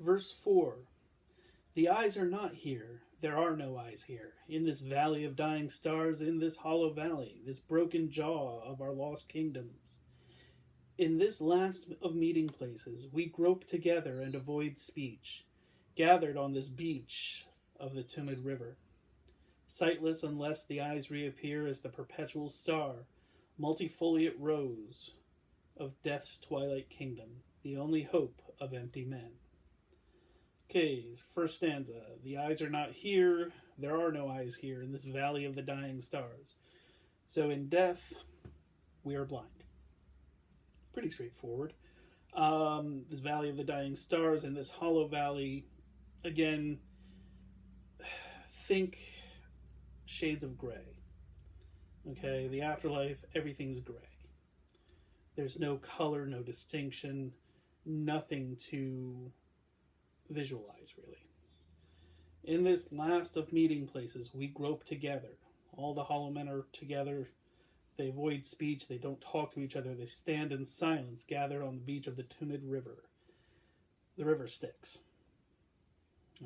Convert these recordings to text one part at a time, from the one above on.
Verse 4. The eyes are not here. There are no eyes here. In this valley of dying stars, in this hollow valley, this broken jaw of our lost kingdoms. In this last of meeting places, we grope together and avoid speech, gathered on this beach of the timid river. Sightless unless the eyes reappear as the perpetual star, multifoliate rose of death's twilight kingdom, the only hope of empty men. Okay, first stanza. The eyes are not here. There are no eyes here in this valley of the dying stars. So in death, we are blind. Pretty straightforward. This valley of the dying stars and this hollow valley, again, think shades of gray. Okay, the afterlife, everything's gray. There's no color, no distinction, nothing to visualize, really. In this last of meeting places, we grope together. All the hollow men are together. They avoid speech. They don't talk to each other. They stand in silence, gathered on the beach of the Tumid River. The river Styx.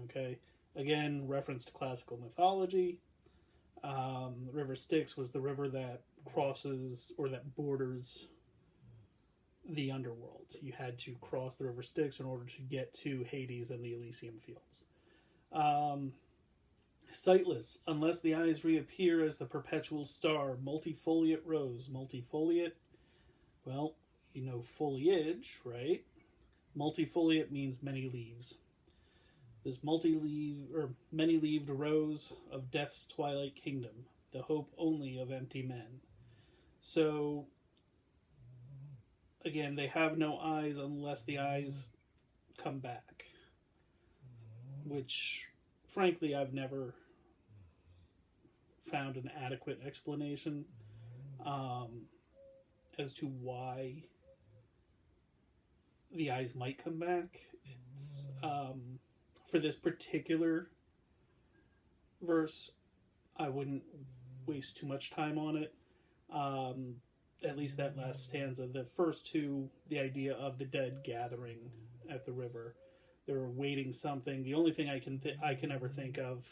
Okay? Again, reference to classical mythology. The river Styx was the river that crosses, or that borders, the underworld. You had to cross the river Styx in order to get to Hades and the Elysium Fields. Sightless, unless the eyes reappear as the perpetual star, multifoliate rose. Multifoliate, well, you know foliage, right? Multifoliate means many leaves. This many-leaved rose of death's twilight kingdom, the hope only of empty men. So, again, they have no eyes unless the eyes come back. Which, frankly, I've never found an adequate explanation as to why the eyes might come back. It's for this particular verse, I wouldn't waste too much time on it. At least that last stanza. The first two, the idea of the dead gathering at the river, they're awaiting something. The only thing I can ever think of,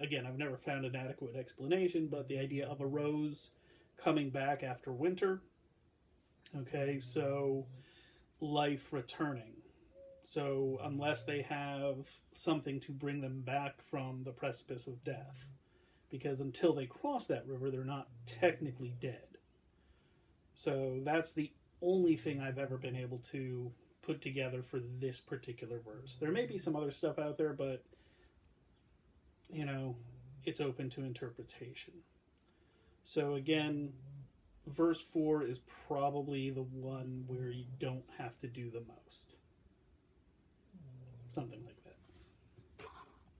again, I've never found an adequate explanation, but the idea of a rose coming back after winter. Okay, so life returning. So unless they have something to bring them back from the precipice of death, because until they cross that river, they're not technically dead. So that's the only thing I've ever been able to put together for this particular verse. There may be some other stuff out there, but, you know, it's open to interpretation. So again, verse 4 is probably the one where you don't have to do the most. Something like that.